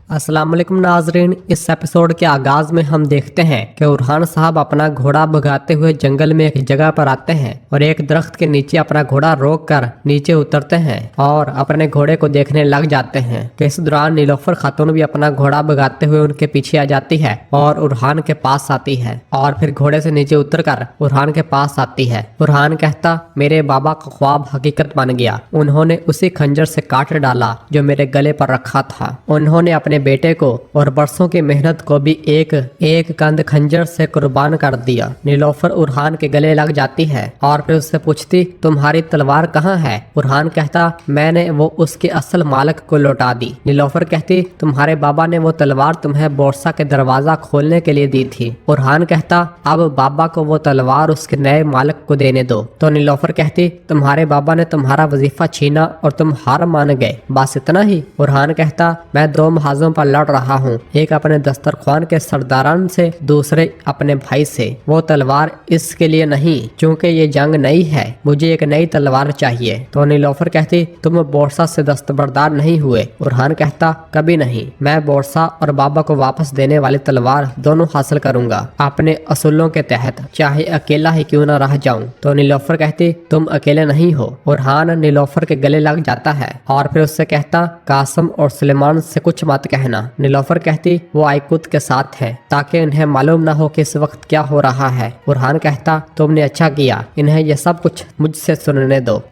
अस्सलाम वालेकुम नाजरीन। इस एपिसोड के आगाज में हम देखते हैं कि उरहान साहब अपना घोड़ा भगाते हुए जंगल में एक जगह पर आते हैं और एक दरख्त के नीचे अपना घोड़ा रोक कर नीचे उतरते हैं और अपने घोड़े को देखने लग जाते हैं। इस दौरान नीलोफर खातून भी अपना घोड़ा भगाते हुए उनके पीछे आ जाती है और उरहान के पास आती है और फिर घोड़े से नीचे उतर कर उरहान के पास आती है। उरहान कहता, मेरे बाबा का ख्वाब हकीकत बन गया। उन्होंने उसी खंजर से काट डाला जो मेरे गले पर रखा था। उन्होंने अपने बेटे को और बरसों की मेहनत को भी एक एक कंद खंजर से कुर्बान कर दिया। नीलोफर उरहान के गले लग जाती है और फिर उससे पूछती, तुम्हारी तलवार कहाँ है? उरहान कहता, मैंने वो उसके असल मालिक को लौटा दी। नीलोफर कहती, तुम्हारे बाबा ने वो तलवार तुम्हें बोरसा के दरवाजा खोलने के लिए दी थी। उरहान कहता, अब बाबा को वो तलवार उसके नए मालिक को देने दो। तो नीलोफर कहती, तुम्हारे बाबा ने तुम्हारा वजीफा छीना और तुम हार मान गए, बस इतना ही? उरहान कहता, मैं दो महाजों पर लड़ रहा हूँ, एक अपने दस्तरख्वान के सरदारान से, दूसरे अपने भाई से। वो तलवार इसके लिए नहीं, क्योंकि ये जंग नई है, मुझे एक नई तलवार चाहिए। तो नीलोफर कहती, तुम बोरसा से दस्तबरदार नहीं हुए। उरहान कहता, कभी नहीं। मैं बोरसा और बाबा को वापस देने वाली तलवार दोनों हासिल करूंगा, अपने असूलों के तहत, चाहे अकेला ही क्यों न रह जाऊं। तो नीलोफर कहती, तुम अकेले नहीं हो। उरहान नीलोफर के गले लग जाता है और फिर उससे कहता, कासम और सुलेमान से कुछ मत कहना। नीलोफर कहती, वो आइकुत के साथ है ताकि इन्हें मालूम न हो कि इस वक्त क्या हो रहा है। उरहान कहता, तुमने अच्छा किया, इन्हें ये सब कुछ मुझसे सुनने दो।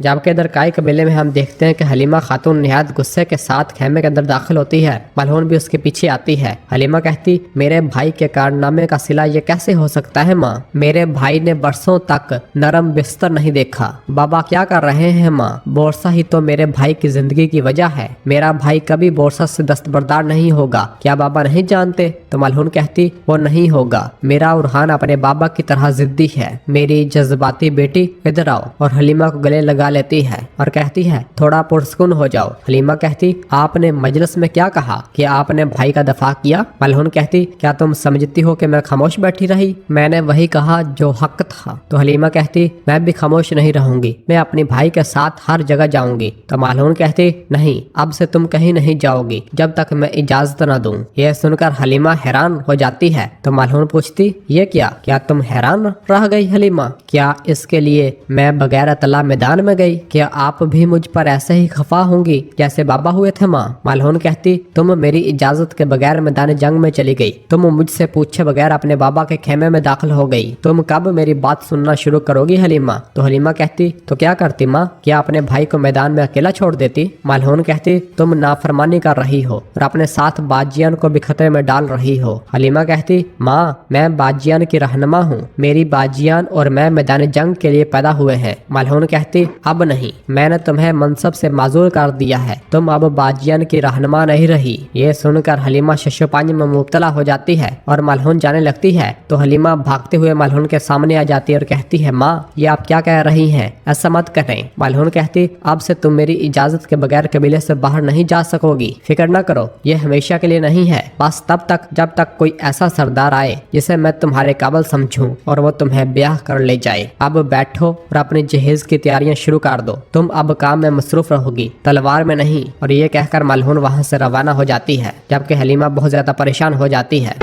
जबकि इधर काई कबीले में हम देखते हैं कि हलीमा खातून निहायत गुस्से के साथ खेमे के अंदर दाखिल होती है। मलहून भी उसके पीछे आती है। हलीमा कहती, मेरे भाई के कारनामे का सिला ये कैसे हो सकता है माँ? मेरे भाई ने बरसों तक नरम बिस्तर नहीं देखा। बाबा क्या कर रहे हैं माँ? बोरसा ही तो मेरे भाई की जिंदगी की वजह है। मेरा भाई कभी बोरसा से दस्तबरदार नहीं होगा, क्या बाबा नहीं जानते? तो मलहून कहती, वो नहीं होगा। मेरा उरहान अपने बाबा की तरह जिद्दी है। मेरी जज्बाती बेटी, इधर आओ। और हलीमा को गले लगा लेती है और कहती है, थोड़ा पुरस्कुन हो जाओ। हलीमा कहती, आपने मजलिस में क्या कहा कि आपने भाई का दफा किया? मलहून कहती, क्या तुम समझती हो कि मैं खामोश बैठी रही? मैंने वही कहा जो हक था। तो हलीमा कहती, मैं भी खामोश नहीं रहूंगी, मैं अपने भाई के साथ हर जगह जाऊंगी। तो मलहून कहती, नहीं, अब से तुम कहीं नहीं जाओगी जब तक मैं इजाजत न दूं। यह सुनकर हलीमा हैरान हो जाती है। तो मलहून पूछती, ये क्या तुम हैरान रह गई हलीमा? क्या इसके लिए मैं बगैर तला मैदान में गई? क्या आप भी मुझ पर ऐसे ही खफा होंगी जैसे बाबा हुए थे माँ? मलहून कहती, तुम मेरी इजाजत के बगैर मैदान जंग में चली गई। तुम मुझसे पूछे बगैर अपने बाबा के खेमे में दाखिल हो गई। तुम कब मेरी बात सुनना शुरू करोगी हलीमा? तो हलीमा कहती, तो क्या करती माँ? क्या अपने भाई को मैदान में अकेला छोड़ देती? मलहून कहती, तुम नाफरमानी कर रही हो और अपने साथ बाजियान को भी खतरे में डाल रही हो। हलीमा कहती, माँ, मैं बाजियान की रहनुमा हूँ। मेरी बाजियान और मैं मैदान जंग के लिए पैदा हुए हैं। मलहून कहती, अब नहीं, मैंने तुम्हें मनसब से माजूर कर दिया है, तुम अब बाजियान की रहनुमा नहीं रही। ये सुनकर हलीमा शशोपानी में मुब्तला हो जाती है और मलहून जाने लगती है। तो हलीमा भागते हुए मलहून के सामने आ जाती है और कहती है, माँ, ये आप क्या कह रही हैं? ऐसा मत करें। मलहून कहती, अब से तुम मेरी इजाजत के बगैर कबीले से बाहर नहीं जा सकोगी। फिक्र न करो, ये हमेशा के लिए नहीं है, बस तब तक जब तक कोई ऐसा सरदार आए जिसे मैं तुम्हारे काबिल समझूं और वो तुम्हें ब्याह कर ले जाए। अब बैठो और अपनी जहेज की तैयारियां शुरू कर दो, तुम अब काम में मसरूफ रहोगी, तलवार में नहीं। और ये कहकर मलहून वहां से रवाना हो जाती है, जबकि हलीमा बहुत ज्यादा परेशान हो जाती है।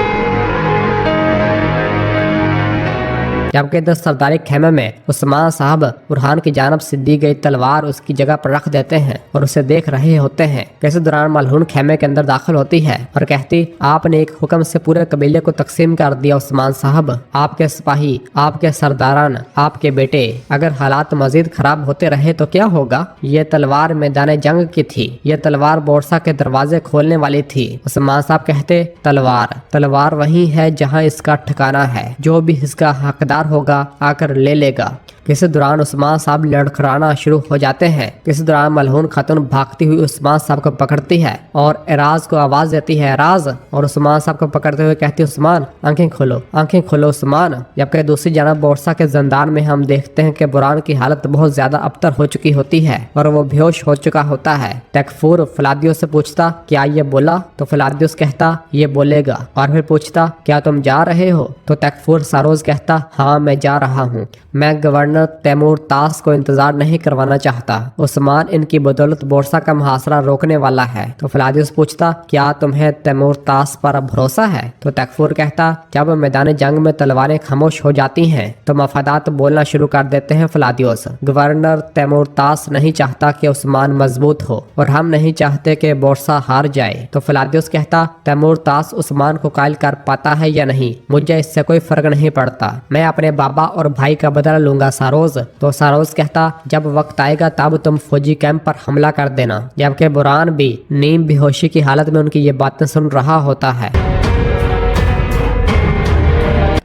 जबकि इधर सरदारी खेमे में उस्मान साहब उरहान की जानब से दी गई तलवार उसकी जगह पर रख देते हैं और उसे देख रहे होते हैं। इसी दौरान मलहून खेमे के अंदर दाखिल होती है और कहती, आपने एक हुक्म से पूरे कबीले को तकसीम कर दिया उस्मान साहब। आपके सिपाही, आपके सरदारान, आपके बेटे, अगर हालात मजीद खराब होते रहे तो क्या होगा? ये तलवार मैदान जंग की थी, ये तलवार बोरसा के दरवाजे खोलने वाली थी। उस्मान साहब कहते, तलवार वही है जहाँ इसका ठिकाना है, जो भी इसका हकदार होगा आकर ले लेगा। इसी दौरान उस्मान साहब लड़खड़ाना शुरू हो जाते हैं। इसी दौरान मलहून खातून भागती हुई उस्मान साहब को पकड़ती है और एराज को आवाज देती है, एराज। और उस्मान साहब को पकड़ते हुए कहती है, उस्मान, आंखें खोलो उस्मान। जबकि दूसरी जानब बोरसा के जंदान में हम देखते हैं कि बुरान की हालत बहुत ज्यादा अबतर हो चुकी होती है और वो बेहोश हो चुका होता है। तकफूर फलादियोस से पूछता, क्या ये बोला? तो फलादियोस कहता, ये बोलेगा। और फिर पूछता, क्या तुम जा रहे हो? तो तकफूर सारोज कहता, हाँ मैं जा रहा हूँ, मैं गवर्नर गवर्नर तैमूर तास को इंतजार नहीं करवाना चाहता। उस्मान इनकी बदौलत बोरसा का मुहासरा रोकने वाला है। तो फ्लादियोस पूछता, क्या तुम्हें तैमूर तास पर भरोसा है? तो तकफूर कहता, जब मैदान जंग में तलवारें खामोश हो जाती हैं तो मफादात बोलना शुरू कर देते हैं फ्लादियोस। गवर्नर तैमूर तास नहीं चाहता कि उस्मान मजबूत हो और हम नहीं चाहते कि बोरसा हार जाए। तो फ्लादियोस कहता, तैमूर तास उस्मान को कायल कर पाता है या नहीं, मुझे इससे कोई फर्क नहीं पड़ता। मैं अपने बाबा और भाई का बदला लूंगा सारोज। तो सारोज कहता, जब वक्त आएगा तब तुम फौजी कैंप पर हमला कर देना। जबकि बुरान भी नीम बेहोशी की हालत में उनकी ये बातें सुन रहा होता है।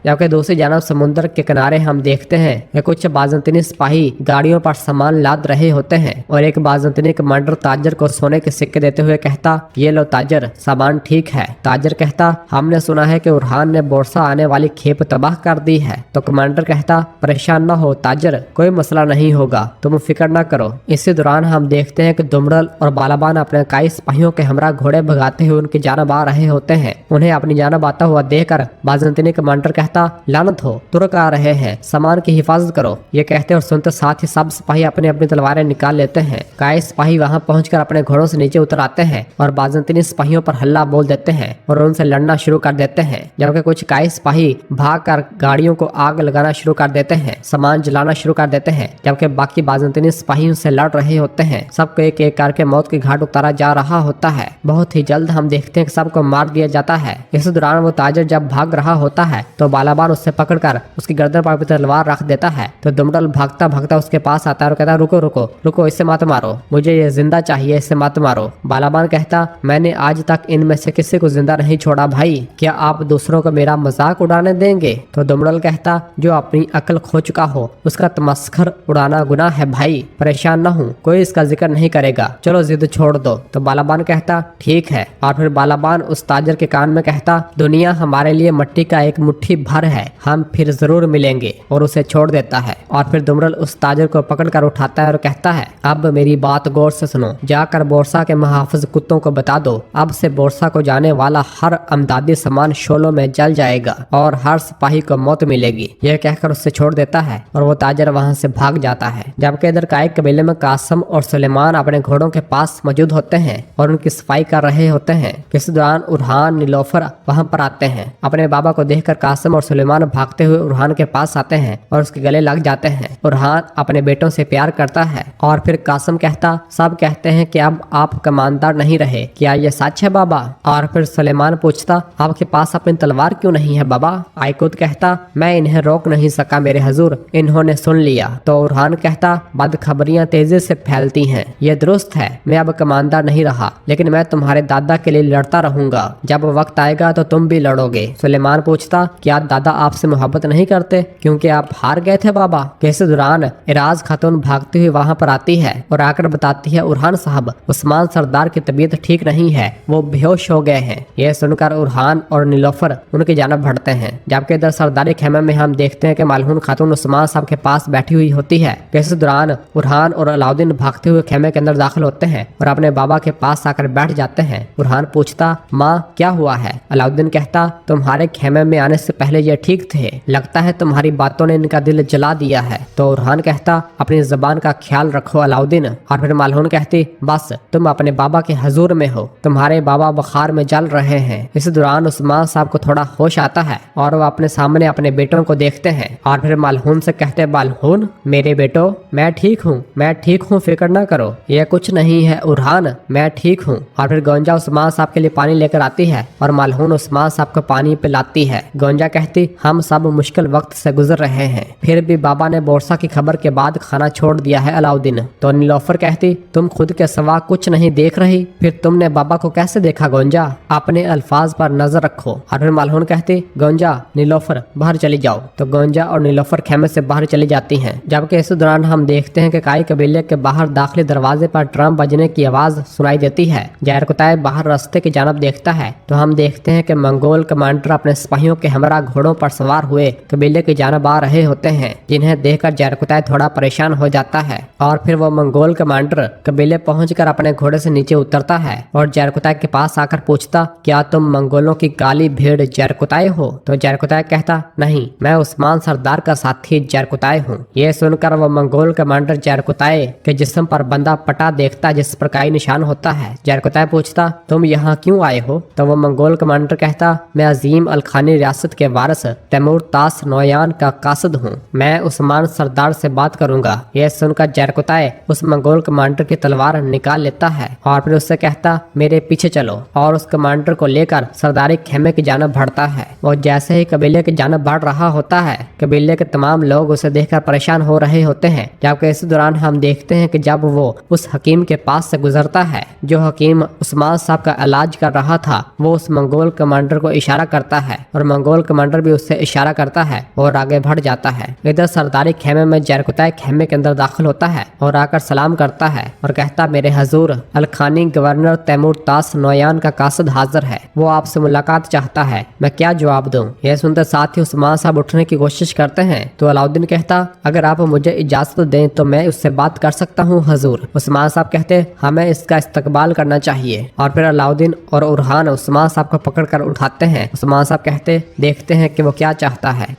जबकि दूसरी जानब समुद्र के किनारे हम देखते हैं कि कुछ बाज़ंतीनी सिपाही गाड़ियों पर सामान लाद रहे होते हैं और एक बाज़ंतीनी कमांडर ताजर को सोने के सिक्के देते हुए कहता, ये लो ताजर, सामान ठीक है। ताजर कहता, हमने सुना है कि उरहान ने बोरसा आने वाली खेप तबाह कर दी है। तो कमांडर कहता, परेशान न हो ताजर, कोई मसला नहीं होगा, तुम फिक्र न करो। इसी दौरान हम देखते हैं कि दुमरल और बालाबान अपने कई सिपाहियों के हमरा घोड़े भगाते हुए उनकी जानब आ रहे होते हैं। उन्हें अपनी जानब आता हुआ देखकर बाज़ंतीनी कमांडर कहता, लानत हो, तुर्क आ रहे हैं, सामान की हिफाजत करो। ये कहते और सुनते साथ ही सब सिपाही अपनी अपनी तलवारें निकाल लेते हैं। कई सिपाही वहां पहुंचकर अपने घोड़ों से नीचे उतर आते हैं और बाज़ंतीनी सिपाहियों पर हल्ला बोल देते हैं और उनसे लड़ना शुरू कर देते हैं। जबकि कुछ कई सिपाही भागकर गाड़ियों को आग लगाना शुरू कर देते हैं, सामान जलाना शुरू कर देते हैं। जबकि बाकी बाज़ंतीनी सिपाही उनसे लड़ रहे होते हैं। सबको एक एक करके मौत की घाट उतारा जा रहा होता है। बहुत ही जल्द हम देखते हैं कि सबको मार दिया जाता है। इस दौरान वो ताजर जब भाग रहा होता है तो बालाबान उससे पकड़कर उसकी गर्दन पर तलवार रख देता है। तो दुमडल भागता भागता उसके पास आता है और कहता, रुको रुको रुको, इसे मत मारो, मुझे ये जिंदा चाहिए, इसे मत मारो। बालाबान कहता, मैंने आज तक इनमें से किसी को जिंदा नहीं छोड़ा भाई, क्या आप दूसरों को मेरा मजाक उड़ाने देंगे? तो दुमडल कहता, जो अपनी अक्ल खो चुका हो उसका तमस्खर उड़ाना गुनाह है भाई, परेशान न हूँ, कोई इसका जिक्र नहीं करेगा, चलो जिद छोड़ दो। तो बालाबान कहता, ठीक है। और फिर बालाबान उस ताजर के कान में कहता, दुनिया हमारे लिए मिट्टी का एक मुट्ठी भर है, हम फिर जरूर मिलेंगे, और उसे छोड़ देता है। और फिर दुमरल उस ताजर को पकड़कर उठाता है और कहता है, अब मेरी बात गौर से सुनो, जाकर बोरसा के मुहाफिज कुत्तों को बता दो, अब से बोरसा को जाने वाला हर अमदादी सामान शोलों में जल जाएगा और हर सिपाही को मौत मिलेगी। यह कहकर उससे छोड़ देता है और वो ताजर वहाँ से भाग जाता है। जबकि इधर कायक कबीले में कासम और सुलेमान अपने घोड़ों के पास मौजूद होते हैं और उनकी सफाई कर रहे होते हैं। इस दौरान उरहान नीलोफर वहाँ पर आते हैं। अपने बाबा को देखकर कासम और सुलेमान भागते हुए उरहान के पास आते हैं और उसके गले लग जाते हैं। उरहान अपने बेटों से प्यार करता है। और फिर कासम कहता, सब कहते हैं कि अब आप कमानदार नहीं रहे, क्या ये सच है बाबा? और फिर सुलेमान पूछता, आपके पास अपनी तलवार क्यों नहीं है बाबा? आयकुत कहता, मैं इन्हें रोक नहीं सका मेरे हजूर, इन्होंने सुन लिया। तो उरहान कहता, बदखबरियां तेजी से फैलती हैं, ये दुरुस्त है, मैं अब कमानदार नहीं रहा, लेकिन मैं तुम्हारे दादा के लिए लड़ता रहूंगा, जब वक्त आएगा तो तुम भी लड़ोगे। सुलेमान पूछता, क्या दादा आपसे मोहब्बत नहीं करते क्योंकि आप हार गए थे बाबा? इस दौरान इराज खातून भागती हुई वहां पर आती है और आकर बताती है, उरहान साहब, उस्मान सरदार की तबीयत ठीक नहीं है, वो बेहोश हो गए हैं। यह सुनकर उरहान और नीलोफर उनकी जानब बढ़ते हैं। जबकि इधर सरदारी खेमे में हम देखते हैं कि मालहून खातून उस्मान साहब के पास बैठी हुई होती है। इस दौरान उरहान और अलाउद्दीन भागते हुए खेमे के अंदर दाखिल होते हैं और अपने बाबा के पास आकर बैठ जाते हैं। उरहान पूछता, माँ क्या हुआ है? अलाउद्दीन कहता, तुम्हारे खेमे में आने से पहले ये ठीक थे, लगता है तुम्हारी बातों ने इनका दिल जला दिया है। तो उरहान कहता, अपनी जबान का ख्याल रखो अलाउद्दीन। और फिर मालहून कहती, बस तुम अपने बाबा के हजूर में हो, तुम्हारे बाबा बुखार में जल रहे हैं। इस दौरान उस्मान साहब को थोड़ा होश आता है और वो अपने सामने अपने बेटों को देखते हैं और फिर मालहून से कहते, मालहून मेरे बेटो, मैं ठीक हूँ, मैं ठीक हूँ, फिक्र न करो, ये कुछ नहीं है उरहान, मैं ठीक हूँ। और फिर गोंजा उस्मान साहब के लिए पानी लेकर आती है और मालहून उस्मान साहब को पानी पिलाती है। गोंजा कहती, हम सब मुश्किल वक्त से गुजर रहे हैं, फिर भी बाबा ने बोरसा की खबर के बाद खाना छोड़ दिया है अलाउद्दीन। तो नीलोफर कहती, तुम खुद के सिवा कुछ नहीं देख रही, फिर तुमने बाबा को कैसे देखा गोंजा? अपने अल्फाज पर नजर रखो। और फिर मालहून कहती, गोंजा नीलोफर बाहर चली जाओ। तो गोंजा और नीलोफर खेमे से बाहर चली जाती हैं। जबकि इस दौरान हम देखते हैं कि काई कबीले के बाहर दाखिली दरवाजे पर ड्रम बजने की आवाज सुनाई देती है। जहर कुतैब बाहर रास्ते की जानब देखता है तो हम देखते हैं कि मंगोल कमांडर अपने सिपाहियों के हमरा घोड़ों पर सवार हुए कबीले की जानब आ रहे होते हैं, जिन्हें देखकर जरकुतै थोड़ा परेशान हो जाता है और फिर वो मंगोल कमांडर कबीले पहुंचकर अपने घोड़े से नीचे उतरता है और जरकुतै के पास आकर पूछता, क्या तुम मंगोलों की काली भेड़ जरकुतै हो? तो जरकुतै कहता, नहीं, मैं उस्मान सरदार का साथी जरकुतै हूँ। ये सुनकर वो मंगोल कमांडर जरकुतै के जिस्म पर बंदा पटा देखता जिस पर काई निशान होता है। जरकुतै पूछता, तुम यहाँ क्यों आए हो? तो वो मंगोल कमांडर कहता, मैं अजीम अलखानी रियासत के वारिस तैमूर तास नोयान का कासिद हूँ, मैं उस्मान सरदार से बात करूंगा। यह सुनकर जरकुतै उस मंगोल कमांडर की तलवार निकाल लेता है और फिर उससे कहता, मेरे पीछे चलो, और उस कमांडर को लेकर सरदारी खेमे की जानब बढ़ता है। और जैसे ही कबीले की जानब बढ़ रहा होता है, कबीले के तमाम लोग उसे देखकर परेशान हो रहे होते हैं। जबकि इस दौरान हम देखते हैं कि जब वो उस हकीम के पास से गुजरता है, जो हकीम उस्मान साहब का इलाज कर रहा था, वो उस मंगोल कमांडर को इशारा करता है और मंगोल कमांडर भी उससे इशारा करता है और आगे बढ़ जाता है। इधर सरदारी खेमे में जरकुतै खेमे के अंदर दाखिल होता है और आकर सलाम करता है और कहता, मेरे हजूर अलखानी गवर्नर तैमूर तास नोयान का कासिद हाजिर है, वो आपसे मुलाकात चाहता है, मैं क्या जवाब दूं? यह सुनते साथ ही उस्मान साहब उठने की कोशिश करते हैं तो अलाउद्दीन कहता, अगर आप मुझे इजाजत दें तो मैं उससे बात कर सकता हूँ हजूर। उस्मान साहब कहते, हमें इसका इस्तकबाल करना चाहिए। और फिर अलाउद्दीन और उरहान उस्मान साहब को पकड़कर उठाते हैं। उस्मान साहब कहते, देखते हैं कि वो क्या चाहता है।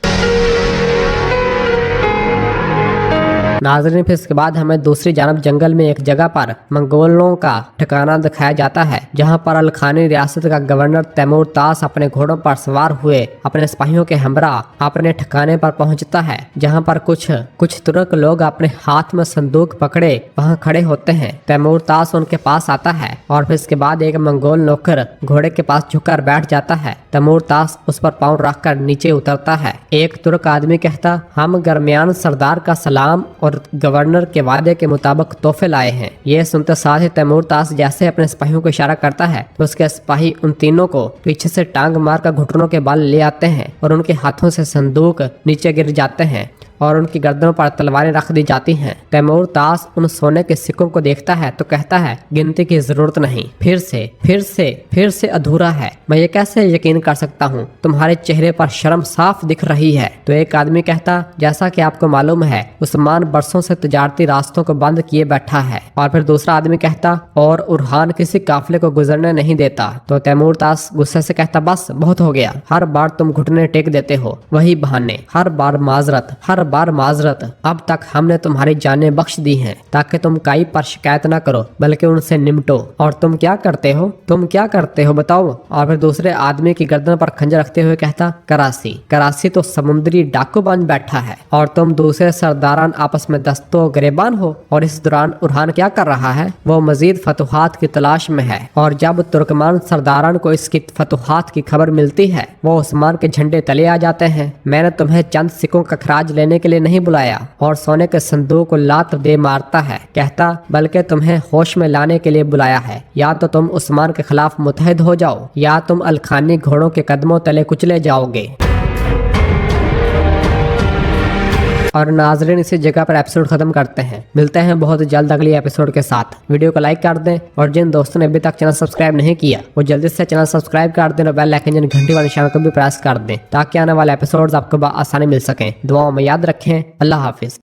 नाज़रीन, फिर इसके बाद हमें दूसरी जानब जंगल में एक जगह पर मंगोलों का ठिकाना दिखाया जाता है, जहां पर अलखानी रियासत का गवर्नर तैमूर तास अपने घोड़ों पर सवार हुए अपने सिपाहियों के हमरा अपने ठिकाने पर पहुंचता है, जहां पर कुछ तुर्क लोग अपने हाथ में संदूक पकड़े वहां खड़े होते हैं। तैमूर तास उनके पास आता है और फिर इसके बाद एक मंगोल नौकर घोड़े के पास झुककर बैठ जाता है। तैमूर तास उस पर पांव रखकर नीचे उतरता है। एक तुर्क आदमी कहता, हम दरमियान सरदार का सलाम और गवर्नर के वादे के मुताबिक तोहफे लाए हैं। ये सुनते साथ ही तैमूर तास जैसे अपने सिपाहियों को इशारा करता है तो उसके सिपाही उन तीनों को पीछे से टांग मारकर घुटनों के बल ले आते हैं और उनके हाथों से संदूक नीचे गिर जाते हैं और उनकी गर्दनों पर तलवारें रख दी जाती हैं। तैमूर तास उन सोने के सिक्कों को देखता है तो कहता है, गिनती की जरूरत नहीं, फिर से अधूरा है, मैं ये कैसे यकीन कर सकता हूँ? तुम्हारे चेहरे पर शर्म साफ दिख रही है। तो एक आदमी कहता, जैसा कि आपको मालूम है उस्मान बरसों से तजारती रास्तों को बंद किए बैठा है। और फिर दूसरा आदमी कहता, और उरहान किसी काफिले को गुजरने नहीं देता। तो तैमूर तास गुस्से से कहता, बस बहुत हो गया, हर बार तुम घुटने टेक देते हो, वही बहाने, हर बार माजरत। अब तक हमने तुम्हारी जानें बख्श दी हैं ताकि तुम काई पर शिकायत ना करो, बल्कि उनसे निमटो। और तुम क्या करते हो बताओ? और फिर दूसरे आदमी की गर्दन पर खंजर रखते हुए कहता, करासी तो समुद्री डाकू बन बैठा है और तुम दूसरे सरदारान आपस में दस्तो गिरेबान हो। और इस दौरान उरहान क्या कर रहा है? वो मजीद फतुहात की तलाश में है और जब तुर्कमान सरदारान को इसकी फतुहात की खबर मिलती है वो उस्मान के झंडे तले आ जाते हैं। मैंने तुम्हें चंद सिक्कों का खराज लेने के लिए नहीं बुलाया और सोने के संदूक को लात दे मारता है, कहता, बल्कि तुम्हें होश में लाने के लिए बुलाया है। या तो तुम उस्मान के खिलाफ मुतहद हो जाओ या तुम अलखानी घोड़ों के कदमों तले कुचले जाओगे। और नाजरीन, इसी जगह पर एपिसोड खत्म करते हैं। मिलते हैं बहुत जल्द अगली एपिसोड के साथ। वीडियो को लाइक कर दें और जिन दोस्तों ने अभी तक चैनल सब्सक्राइब नहीं किया वो जल्दी से चैनल सब्सक्राइब कर दें और बेल आइकन घंटी वाले निशान को भी प्रेस कर दें ताकि आने वाले एपिसोड्स आपको आसानी मिल सकें। दुआओं में याद रखें। अल्लाह हाफिज।